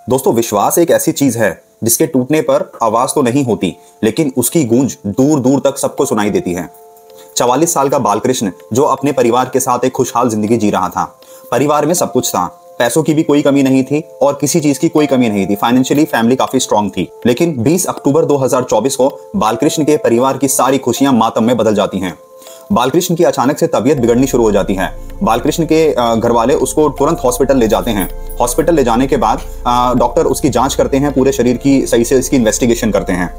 दोस्तों, विश्वास एक ऐसी चीज है जिसके टूटने पर आवाज तो नहीं होती, लेकिन उसकी गूंज दूर दूर तक सबको सुनाई देती है। 44 साल का बालकृष्ण जो अपने परिवार के साथ एक खुशहाल जिंदगी जी रहा था। परिवार में सब कुछ था, पैसों की भी कोई कमी नहीं थी और किसी चीज की कोई कमी नहीं थी। फाइनेंशियली फैमिली काफी स्ट्रांग थी। लेकिन 20 अक्टूबर 2024 को बालकृष्ण के परिवार की सारी खुशियां मातम में बदल जाती हैं। बालकृष्ण की अचानक से तबीयत बिगड़नी शुरू हो जाती है। बालकृष्ण के घर वाले उसको तुरंत हॉस्पिटल ले जाते हैं। हॉस्पिटल ले जाने के बाद डॉक्टर उसकी जांच करते हैं, पूरे शरीर की सही से इसकी इन्वेस्टिगेशन करते हैं।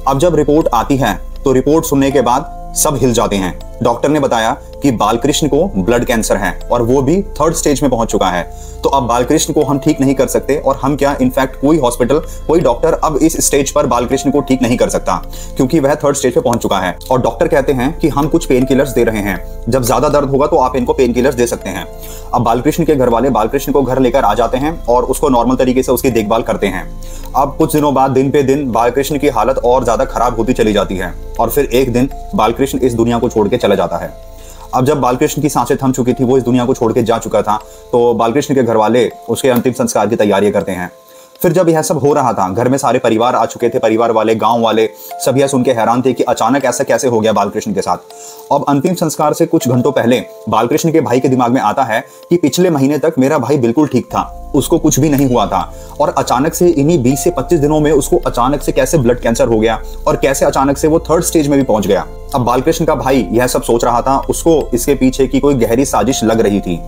अब जब रिपोर्ट आती है तो रिपोर्ट सुनने के बाद सब हिल जाते हैं। डॉक्टर ने बताया कि बालकृष्ण को ब्लड कैंसर है और वो भी 3rd स्टेज में पहुंच चुका है। तो अब बालकृष्ण को हम ठीक नहीं कर सकते और हम क्या, इनफैक्ट कोई हॉस्पिटल, कोई डॉक्टर अब इस स्टेज पर बालकृष्ण को ठीक नहीं कर सकता क्योंकि वह 3rd स्टेज पे पहुंच चुका है। और डॉक्टर कहते हैं कि हम कुछ पेन किलर्स दे रहे हैं, जब ज्यादा दर्द होगा तो आप इनको पेन किलर्स दे सकते हैं। अब बालकृष्ण के घर वाले बालकृष्ण को घर लेकर आ जाते हैं और उसको नॉर्मल तरीके से उसकी देखभाल करते हैं। अब कुछ दिनों बाद दिन पे दिन बालकृष्ण की हालत और ज्यादा खराब होती चली जाती है और फिर एक दिन बालकृष्ण इस दुनिया को छोड़ के चला जाता है। अब जब बालकृष्ण की सांसें थम चुकी थी, वो इस दुनिया को छोड़ के जा चुका था, तो बालकृष्ण के घर वाले उसके अंतिम संस्कार की तैयारी करते हैं। फिर जब यह सब हो रहा था, घर में सारे परिवार आ चुके थे, परिवार वाले, गांव वाले सब यह सुन के हैरान थे कि अचानक ऐसा कैसे हो गया बालकृष्ण के साथ। अब अंतिम संस्कार से कुछ घंटों पहले बालकृष्ण के भाई के दिमाग में आता है कि पिछले महीने तक मेरा भाई बिल्कुल ठीक था, उसको कुछ भी नहीं हुआ था और अचानक से इन्हीं 20 से 25 दिनों में उसको अचानक से कैसे ब्लड कैंसर हो गया और कैसे अचानक से वो 3rd स्टेज में भी पहुंच गया। अब बालकृष्ण का भाई यह सब सोच रहा था, उसको इसके पीछे की कोई गहरी साजिश लग रही थी।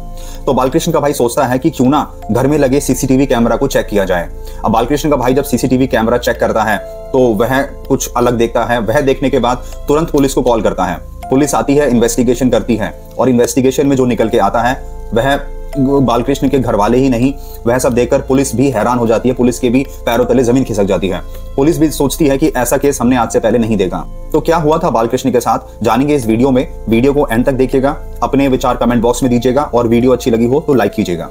तो बालकृष्ण का भाई सोचता है कि क्यों ना घर में लगे सीसीटीवी कैमरा को चेक किया जाए। अब बालकृष्ण का भाई जब सीसीटीवी कैमरा चेक करता है तो वह कुछ अलग देखता है। वह देखने के बाद तुरंत पुलिस को कॉल करता है। पुलिस आती है, इन्वेस्टिगेशन करती है और इन्वेस्टिगेशन में जो निकल के आता है वह बालकृष्ण के घर वाले ही नहीं, वह सब देखकर पुलिस भी हैरान हो जाती है। पुलिस के भी पैरों तले जमीन खिसक जाती है। पुलिस भी सोचती है कि ऐसा केस हमने आज से पहले नहीं देखा। तो क्या हुआ था बालकृष्ण के साथ, जानेंगे इस वीडियो में। वीडियो को एंड तक देखिएगा, अपने विचार कमेंट बॉक्स में दीजिएगा और वीडियो अच्छी लगी हो तो लाइक कीजिएगा।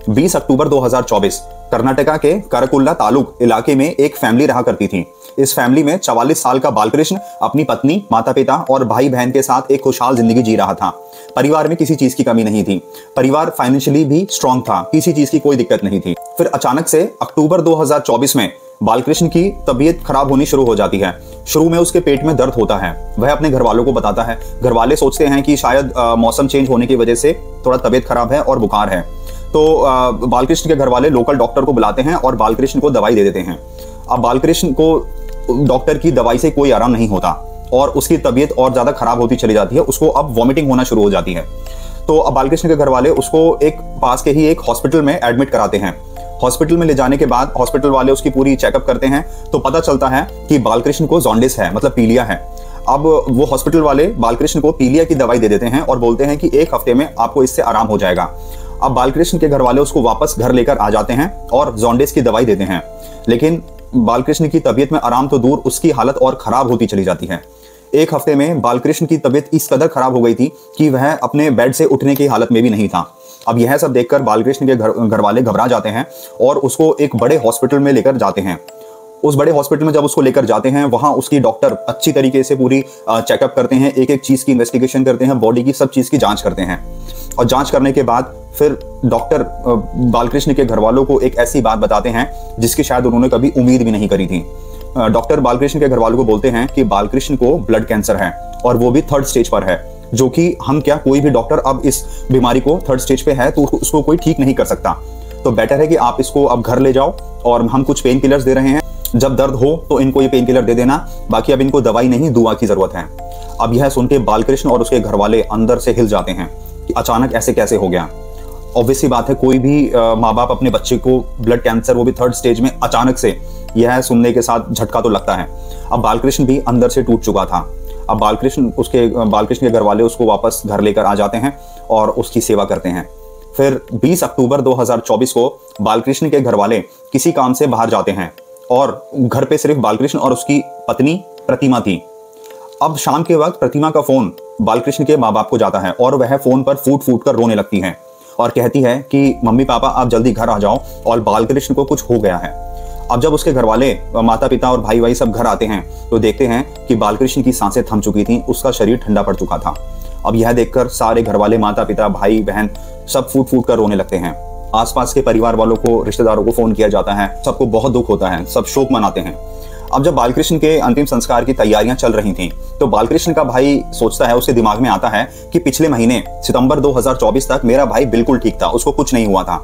20 अक्टूबर 2024 कर्नाटका के करकुल्ला तालुक इलाके में एक फैमिली रहा करती थी। इस फैमिली में 44 साल का बालकृष्ण अपनी पत्नी, माता पिता और भाई बहन के साथ एक खुशहाल जिंदगी जी रहा था। परिवार में किसी चीज की कमी नहीं थी। परिवार फाइनेंशियली भी स्ट्रांग था, किसी चीज की कोई दिक्कत नहीं थी। फिर अचानक से अक्टूबर 2024 में बालकृष्ण की तबीयत खराब होनी शुरू हो जाती है। शुरू में उसके पेट में दर्द होता है। वह अपने घर वालों को बताता है। घर वाले सोचते हैं कि शायद मौसम चेंज होने की वजह से थोड़ा तबीयत खराब है और बुखार है। तो बालकृष्ण के घर वाले लोकल डॉक्टर को बुलाते हैं और बालकृष्ण को दवाई दे देते हैं। अब बालकृष्ण को डॉक्टर की दवाई से कोई आराम नहीं होता और उसकी तबीयत और ज्यादा खराब होती चली जाती है। उसको अब वॉमिटिंग होना शुरू हो जाती है। तो अब बालकृष्ण के घर वाले उसको एक पास के ही एक हॉस्पिटल में एडमिट कराते हैं। हॉस्पिटल में ले जाने के बाद हॉस्पिटल वाले उसकी पूरी चेकअप करते हैं तो पता चलता है कि बालकृष्ण को जॉन्डिस है, मतलब पीलिया है। अब वो हॉस्पिटल वाले बालकृष्ण को पीलिया की दवाई दे देते हैं और बोलते हैं कि 1 हफ्ते में आपको इससे आराम हो जाएगा। अब बालकृष्ण के घर वाले उसको वापस घर लेकर आ जाते हैं और जॉन्डिस की दवाई देते हैं। लेकिन बालकृष्ण की तबीयत में आराम तो दूर, उसकी हालत और खराब होती चली जाती है। 1 हफ्ते में बालकृष्ण की तबीयत इस कदर खराब हो गई थी कि वह अपने बेड से उठने की हालत में भी नहीं था। अब यह सब देखकर बालकृष्ण के घर वाले घबरा जाते हैं और उसको एक बड़े हॉस्पिटल में लेकर जाते हैं। उस बड़े हॉस्पिटल में जब उसको लेकर जाते हैं, वहां उसकी डॉक्टर अच्छी तरीके से पूरी चेकअप करते हैं, एक एक चीज की इन्वेस्टिगेशन करते हैं, बॉडी की सब चीज की जांच करते हैं। और जांच करने के बाद फिर डॉक्टर बालकृष्ण के घर वालों को एक ऐसी बात बताते हैं जिसकी शायद उन्होंने कभी उम्मीद भी नहीं करी थी। डॉक्टर बालकृष्ण के घर वालों को बोलते हैं कि बालकृष्ण को ब्लड कैंसर है और वो भी 3rd स्टेज पर है, जो कि हम क्या, कोई भी डॉक्टर अब इस बीमारी को 3rd स्टेज पे है तो उसको कोई ठीक नहीं कर सकता। तो बेटर है कि आप इसको अब घर ले जाओ और हम कुछ पेन किलर्स दे रहे हैं, जब दर्द हो तो इनको ये पेन किलर दे देना, बाकी अब इनको दवाई नहीं दुआ की जरूरत है। अब यह सुन के बालकृष्ण और उसके घर वाले अंदर से हिल जाते हैं कि अचानक ऐसे कैसे हो गया। ऑब्वियस सी बात है, कोई भी माँ बाप अपने बच्चे को ब्लड कैंसर, वो भी 3rd स्टेज में, अचानक से यह सुनने के साथ झटका तो लगता है। अब बालकृष्ण भी अंदर से टूट चुका था। अब बालकृष्ण के घर वाले उसको वापस घर लेकर आ जाते हैं और उसकी सेवा करते हैं। फिर 20 अक्टूबर 2024 को बालकृष्ण के घर वाले किसी काम से बाहर जाते हैं और घर पे सिर्फ बालकृष्ण और उसकी पत्नी प्रतिमा थी। अब शाम के वक्त प्रतिमा का फोन बालकृष्ण के माँ बाप को जाता है और वह फोन पर फूट फूट कर रोने लगती है और कहती है कि मम्मी पापा आप जल्दी घर आ जाओ और बालकृष्ण को कुछ हो गया है। अब जब उसके घर वाले, माता पिता और भाई सब घर आते हैं तो देखते हैं कि बालकृष्ण की सांसें थम चुकी थी, उसका शरीर ठंडा पड़ चुका था। अब यह देखकर सारे घर वाले, माता पिता, भाई बहन सब फूट फूट कर रोने लगते हैं। आसपास के परिवार वालों को, रिश्तेदारों को फोन किया जाता है, सबको बहुत दुख होता है, सब शोक मनाते हैं। अब जब बालकृष्ण के अंतिम संस्कार की तैयारियां चल रही थीं, तो बालकृष्ण का भाई सोचता है, उसके दिमाग में आता है कि पिछले महीने सितंबर 2024 तक मेरा भाई बिल्कुल ठीक था, उसको कुछ नहीं हुआ था।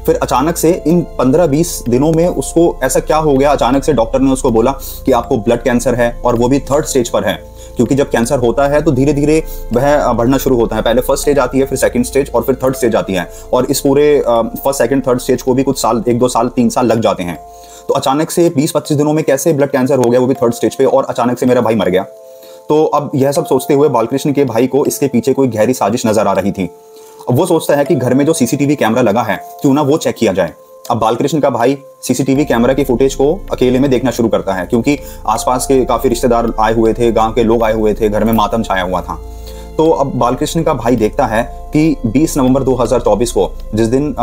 फिर अचानक से इन 15-20 दिनों में उसको ऐसा क्या हो गया, अचानक से डॉक्टर ने उसको बोला कि आपको ब्लड कैंसर है और वो भी 3rd स्टेज पर है। क्योंकि जब कैंसर होता है तो धीरे धीरे वह बढ़ना शुरू होता है। पहले 1st स्टेज आती है, फिर 2nd स्टेज और फिर 3rd स्टेज आती है। और इस पूरे 1st, 2nd, 3rd स्टेज को भी कुछ साल, 1-2 साल, 3 साल लग जाते हैं। तो अचानक से 20-25 दिनों में कैसे ब्लड कैंसर हो गया, वो भी 3rd स्टेज पे, और अचानक से मेरा भाई मर गया। तो अब यह सब सोचते हुए बालकृष्ण के भाई को इसके पीछे कोई गहरी साजिश नजर आ रही थी। अब वो सोचता है कि घर में जो CCTV कैमरा लगा है, क्यों ना वो चेक किया जाए। अब बालकृष्ण का भाई CCTV कैमरा की फुटेज को अकेले में देखना शुरू करता है, क्योंकि आसपास के काफी रिश्तेदार आए हुए थे, गांव के लोग आए हुए थे, घर में मातम छाया हुआ था। तो अब बालकृष्ण का भाई देखता है कि 20 नवंबर 2024 को, जिस दिन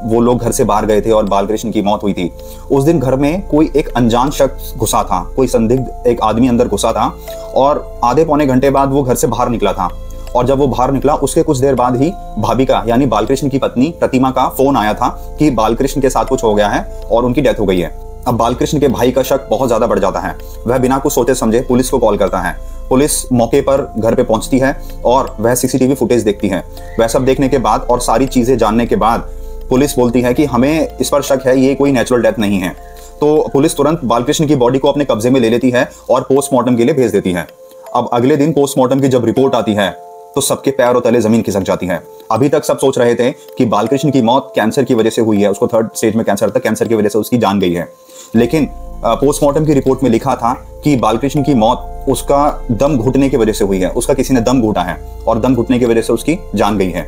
वो लोग घर से बाहर गए थे और बालकृष्ण की मौत हुई थी, उस दिन घर में कोई एक अनजान शख्स घुसा था, कोई संदिग्ध एक आदमी अंदर घुसा था, और आधे पौने घंटे बाद वो घर से बाहर निकला था। और जब वो बाहर निकला, उसके कुछ देर बाद ही भाभी का, यानी बालकृष्ण की पत्नी प्रतिमा का फोन आया था कि बालकृष्ण के साथ कुछ हो गया है और उनकी डेथ हो गई है। अब बालकृष्ण के भाई का शक बहुत ज्यादा बढ़ जाता है। वह बिना कुछ सोचे समझे पुलिस को कॉल करता है। पुलिस मौके पर घर पे पहुंचती है और वह CCTV फुटेज देखती है। वह सब देखने के बाद और सारी चीजें जानने के बाद पुलिस बोलती है कि हमें इस पर शक है, ये कोई नेचुरल डेथ नहीं है। तो पुलिस तुरंत बालकृष्ण की बॉडी को अपने कब्जे में ले लेती है और पोस्टमार्टम के लिए भेज देती है। अब अगले दिन पोस्टमार्टम की जब रिपोर्ट आती है तो सबके पैरों तले जमीन खिसक जाती है। अभी तक सब सोच रहे थे कि बालकृष्ण की मौत कैंसर की वजह से हुई है, उसको 3rd स्टेज में कैंसर था, कैंसर की वजह से उसकी जान गई है। लेकिन पोस्टमार्टम की रिपोर्ट में लिखा था कि बालकृष्ण की मौत उसका दम घुटने की वजह से हुई है, उसका किसी ने दम घुटा है और दम घुटने की वजह से उसकी जान गई है।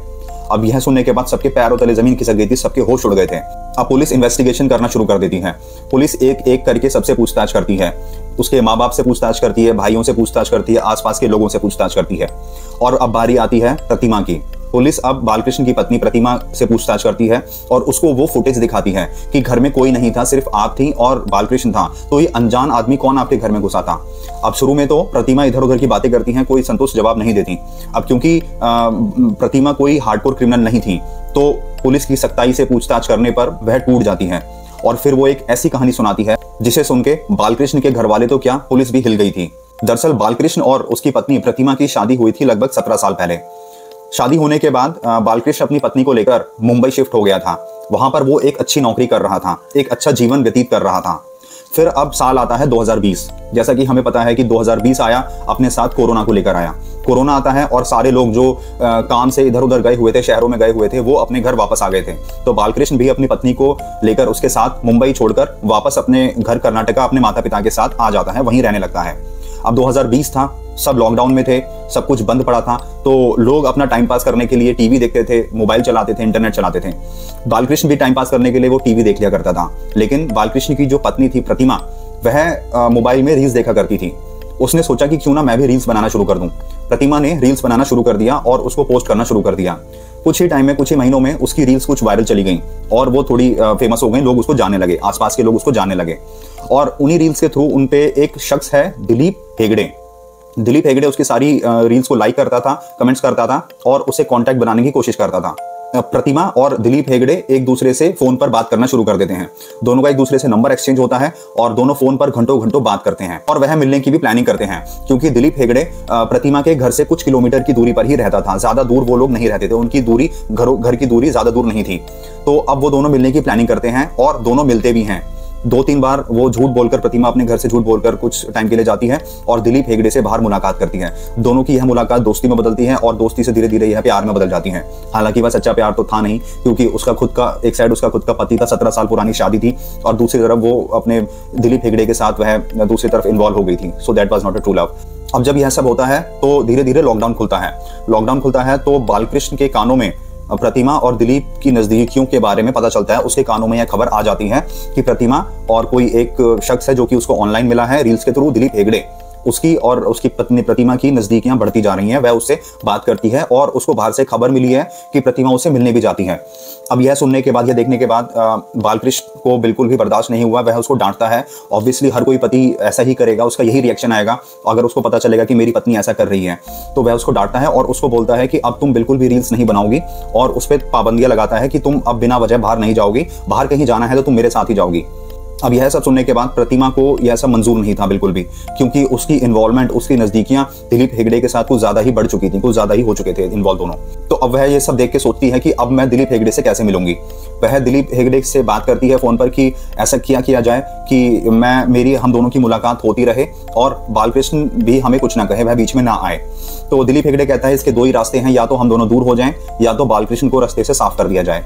अब यह सुनने के बाद सबके पैरों तले जमीन खिसक गई थी, सबके होश उड़ गए थे। अब पुलिस इन्वेस्टिगेशन करना शुरू कर देती है। पुलिस एक एक करके सबसे पूछताछ करती है, उसके माँ बाप से पूछताछ करती है, भाइयों से पूछताछ करती है, आसपास के लोगों से पूछताछ करती है। और अब बारी आती है प्रतिमा की। पुलिस अब बालकृष्ण की पत्नी प्रतिमा से पूछताछ करती है और उसको वो फुटेज दिखाती है कि घर में कोई नहीं था, सिर्फ आप थी और बालकृष्ण था। तो ये अनजान आदमी कौन आपके घर में घुसा था? अब शुरू में तो प्रतिमा इधर उधर की बातें करती हैं, कोई संतुष्ट जवाब नहीं देती। अब क्योंकि प्रतिमा कोई हार्डकोर क्रिमिनल नहीं थी, तो पुलिस की सख्ताई से पूछताछ करने पर वह टूट जाती है और फिर वो एक ऐसी कहानी सुनाती है जिसे सुन के बालकृष्ण के घर वाले तो क्या, पुलिस भी हिल गई थी। दरअसल बालकृष्ण और उसकी पत्नी प्रतिमा की शादी हुई थी लगभग 17 साल पहले। शादी होने के बाद बालकृष्ण अपनी पत्नी को लेकर मुंबई शिफ्ट हो गया था। वहां पर वो एक अच्छी नौकरी कर रहा था, एक अच्छा जीवन व्यतीत कर रहा था। फिर अब साल आता है 2020। जैसा कि हमें पता है कि 2020 आया, अपने साथ कोरोना को लेकर आया। कोरोना आता है और सारे लोग जो काम से इधर उधर गए हुए थे, शहरों में गए हुए थे, वो अपने घर वापस आ गए थे। तो बालकृष्ण भी अपनी पत्नी को लेकर उसके साथ मुंबई छोड़कर वापस अपने घर कर्नाटका अपने माता पिता के साथ आ जाता है, वहीं रहने लगता है। अब 2020 था, सब लॉकडाउन में थे, सब कुछ बंद पड़ा था, तो लोग अपना टाइम पास करने के लिए टीवी देखते थे, मोबाइल चलाते थे, इंटरनेट चलाते थे। बालकृष्ण भी टाइम पास करने के लिए वो टीवी देख लिया करता था। लेकिन बालकृष्ण की जो पत्नी थी प्रतिमा, वह मोबाइल में रील्स देखा करती थी। उसने सोचा कि क्यों ना मैं भी रील्स बनाना शुरू कर दूं। प्रतिमा ने रील्स बनाना शुरू कर दिया और उसको पोस्ट करना शुरू कर दिया। कुछ ही टाइम में, कुछ ही महीनों में उसकी रील्स कुछ वायरल चली गई और वो थोड़ी फेमस हो गई, लोग उसको जानने लगे, आसपास के लोग उसको जानने लगे। और उन्हीं रील्स के थ्रू उनपे एक शख्स है दिलीप हेगड़े। दिलीप हेगड़े उसकी सारी रील्स को लाइक करता था, कमेंट्स करता था और उसे कांटेक्ट बनाने की कोशिश करता था। प्रतिमा और दिलीप हेगड़े एक दूसरे से फोन पर बात करना शुरू कर देते हैं। दोनों का एक दूसरे से नंबर एक्सचेंज होता है और दोनों फोन पर घंटों घंटों बात करते हैं और वह मिलने की भी प्लानिंग करते हैं, क्योंकि दिलीप हेगड़े प्रतिमा के घर से कुछ किलोमीटर की दूरी पर ही रहता था। ज्यादा दूर वो लोग नहीं रहते थे, उनकी दूरी घर की दूरी ज्यादा दूर नहीं थी। तो अब वो दोनों मिलने की प्लानिंग करते हैं और दोनों मिलते भी हैं। 2-3 बार वो झूठ बोलकर, प्रतिमा अपने घर से झूठ बोलकर कुछ टाइम के लिए जाती है और दिलीप हेगड़े से बाहर मुलाकात करती है। दोनों की यह मुलाकात दोस्ती में बदलती है और दोस्ती से धीरे धीरे यह प्यार में बदल जाती है। हालांकि वह सच्चा प्यार तो था नहीं, क्योंकि उसका खुद का एक साइड उसका खुद का पति था, 17 साल पुरानी शादी थी, और दूसरी तरफ वो अपने दिलीप हेगड़े के साथ वह दूसरी तरफ इन्वॉल्व हो गई थी। So that was not a true love. अब जब यह सब होता है तो धीरे धीरे लॉकडाउन खुलता है। लॉकडाउन खुलता है तो बालकृष्ण के कानों में प्रतिमा और दिलीप की नजदीकियों के बारे में पता चलता है। उसके कानों में यह खबर आ जाती है कि प्रतिमा और कोई एक शख्स है जो कि उसको ऑनलाइन मिला है रील्स के थ्रू, दिलीप हेगड़े, उसकी और उसकी पत्नी प्रतिमा की नजदीकियां बढ़ती जा रही हैं। वह उससे बात करती है और उसको बाहर से खबर मिली है कि प्रतिमा उससे मिलने भी जाती है। अब यह सुनने के बाद, यह देखने के बाद बालकृष्ण को बिल्कुल भी बर्दाश्त नहीं हुआ। वह उसको डांटता है। ऑब्वियसली हर कोई पति ऐसा ही करेगा, उसका यही रिएक्शन आएगा अगर उसको पता चलेगा कि मेरी पत्नी ऐसा कर रही है। तो वह उसको डांटता है और उसको बोलता है कि अब तुम बिल्कुल भी रील्स नहीं बनाओगी, और उस पर पाबंदियां लगाता है कि तुम अब बिना वजह बाहर नहीं जाओगी, बाहर कहीं जाना है तो तुम मेरे साथ ही जाओगी। अब यह सब सुनने के बाद प्रतिमा को यह सब मंजूर नहीं था बिल्कुल भी, क्योंकि उसकी इन्वॉल्वमेंट, उसकी नजदीकियां दिलीप हेगड़े के साथ कुछ ज्यादा ही बढ़ चुकी थी, कुछ ज्यादा ही हो चुके थे इन्वॉल्व दोनों। तो अब वह ये सब देख के सोचती है कि अब मैं दिलीप हेगड़े से कैसे मिलूंगी। वह दिलीप हेगड़े से बात करती है फोन पर कि ऐसा किया जाए कि हम दोनों की मुलाकात होती रहे और बालकृष्ण भी हमें कुछ ना कहे, वह बीच में ना आए। तो दिलीप हेगड़े कहता है इसके दो ही रास्ते हैं, या तो हम दोनों दूर हो जाएं या तो बालकृष्ण को रास्ते से साफ कर दिया जाए।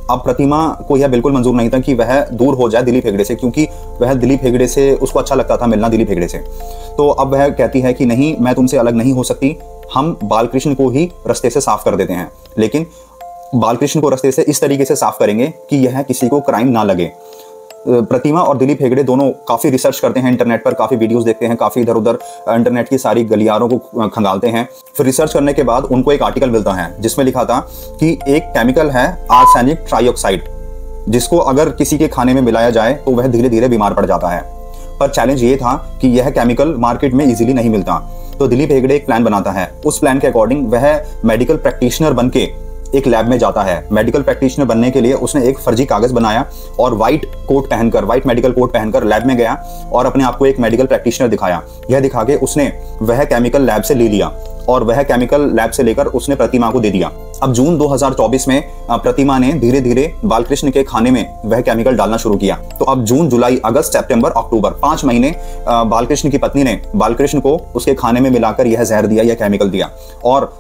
अब प्रतिमा को यह बिल्कुल मंजूर नहीं था कि वह दूर हो जाए दिलीप हेगड़े से, क्योंकि वह दिलीप हेगड़े से, उसको अच्छा लगता था मिलना दिलीप हेगड़े से। तो अब वह कहती है कि नहीं, मैं तुमसे अलग नहीं हो सकती, हम बालकृष्ण को ही रास्ते से साफ कर देते हैं, लेकिन बालकृष्ण को रास्ते से इस तरीके से साफ करेंगे कि यह किसी को क्राइम ना लगे। प्रतिमा और दिलीप हेगड़े दोनों काफ़ी रिसर्च करते हैं इंटरनेट पर, काफ़ी वीडियोस देखते हैं, काफ़ी इधर उधर इंटरनेट की सारी गलियारों को खंगालते हैं। फिर रिसर्च करने के बाद उनको एक आर्टिकल मिलता है जिसमें लिखा था कि एक केमिकल है आर्सेनिक ट्राइऑक्साइड, जिसको अगर किसी के खाने में मिलाया जाए तो वह धीरे धीरे बीमार पड़ जाता है। पर चैलेंज ये था कि यह केमिकल मार्केट में इजीली नहीं मिलता। तो दिलीप हेगड़े एक प्लान बनाता है। उस प्लान के अकॉर्डिंग वह मेडिकल प्रैक्टिशनर बन के एक लैब में जाता है। मेडिकल प्रैक्टिशनर बनने के लिए उसने एक फर्जी कागज बनाया और व्हाइट मेडिकल कोट पहनकर लैब में गया और अपने आप को एक मेडिकल प्रैक्टिशनर दिखाया। यह दिखा के उसने वह केमिकल लैब से ले लिया और वह केमिकल लैब से लेकर उसने प्रतिमा को दे दिया। अब जून 2024 में प्रतिमा ने धीरे धीरे बालकृष्ण के खाने में वह केमिकल डालना शुरू किया। तो अब जून, जुलाई, अगस्त, सितंबर, अक्टूबर 5 महीने बालकृष्ण की पत्नी ने बालकृष्ण को उसके खाने में मिलाकर यह जहर दिया, यह केमिकल दिया, और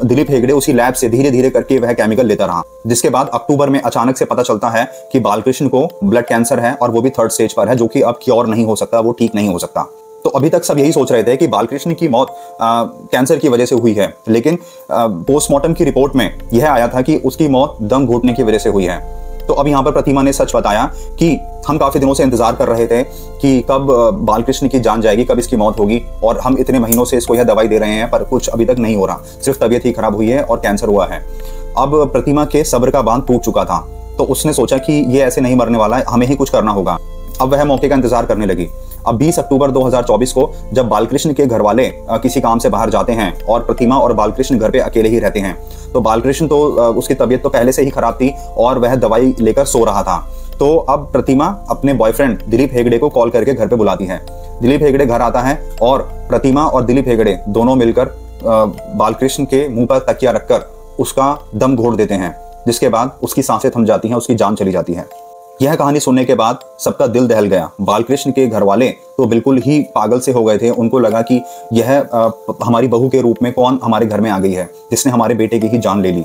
दिलीप हेगड़े उसी लैब से धीरे धीरे करके वह केमिकल लेता रहा। जिसके बाद अक्टूबर में अचानक से पता चलता है कि बालकृष्ण को ब्लड कैंसर है और वो भी 3rd स्टेज पर है, जो कि अब क्योर नहीं हो सकता, वो ठीक नहीं हो सकता। तो अभी तक सब यही सोच रहे थे कि बालकृष्ण की मौत कैंसर की वजह से हुई है, लेकिन पोस्टमार्टम की रिपोर्ट में यह आया था कि उसकी मौत दम घुटने की वजह से हुई है। तो अब यहाँ पर प्रतिमा ने सच बताया कि हम काफी दिनों से इंतजार कर रहे थे कि कब बालकृष्ण की जान जाएगी, कब इसकी मौत होगी, और हम इतने महीनों से इसको यह दवाई दे रहे हैं पर कुछ अभी तक नहीं हो रहा, सिर्फ तबीयत ही खराब हुई है और कैंसर हुआ है। अब प्रतिमा के सब्र का बांध टूट चुका था, तो उसने सोचा कि ये ऐसे नहीं मरने वाला है, हमें ही कुछ करना होगा। अब वह मौके का इंतजार करने लगी। अब 20 अक्टूबर 2024 को जब बालकृष्ण के घर वाले किसी काम से बाहर जाते हैं और प्रतिमा और बालकृष्ण घर पे अकेले ही रहते हैं, तो बालकृष्ण तो उसकी तबीयत तो पहले से ही खराब थी और वह दवाई लेकर सो रहा था। तो अब प्रतिमा अपने बॉयफ्रेंड दिलीप हेगड़े को कॉल करके घर पे बुलाती है। दिलीप हेगड़े घर आता है और प्रतिमा और दिलीप हेगड़े दोनों मिलकर बालकृष्ण के मुंह पर तकिया रखकर उसका दम घोट देते हैं, जिसके बाद उसकी सांसें थम जाती हैं, उसकी जान चली जाती है। यह कहानी सुनने के बाद सबका दिल दहल गया। बालकृष्ण के घर वाले तो बिल्कुल ही पागल से हो गए थे। उनको लगा कि यह हमारी बहू के रूप में कौन हमारे घर में आ गई है, जिसने हमारे बेटे की ही जान ले ली।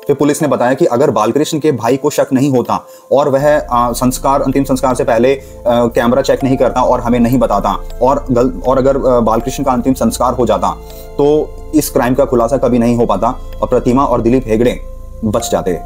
फिर पुलिस ने बताया कि अगर बालकृष्ण के भाई को शक नहीं होता और वह अंतिम संस्कार से पहले कैमरा चेक नहीं करता और हमें नहीं बताता, और अगर बालकृष्ण का अंतिम संस्कार हो जाता, तो इस क्राइम का खुलासा कभी नहीं हो पाता और प्रतिमा और दिलीप हेगड़े बच जाते।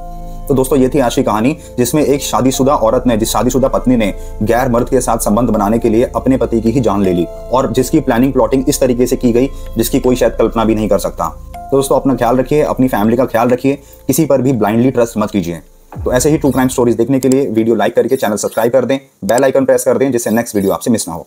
तो दोस्तों, ये थी आज की कहानी, जिसमें एक शादीशुदा औरत ने, जिस शादीशुदा पत्नी ने गैर मर्द के साथ संबंध बनाने के लिए अपने पति की ही जान ले ली, और जिसकी प्लानिंग इस तरीके से की गई जिसकी कोई शायद कल्पना भी नहीं कर सकता। तो दोस्तों, अपना ख्याल रखिए, अपनी फैमिली का ख्याल रखिए, किसी पर भी ब्लाइंडली ट्रस्ट मत कीजिए। तो ऐसे ही ट्रू क्राइम स्टोरीज देखने के लिए वीडियो लाइक करके चैनल सब्सक्राइब कर दें, बेल आइकन प्रेस कर दें, जिससे नेक्स्ट वीडियो आपसे मिस ना हो।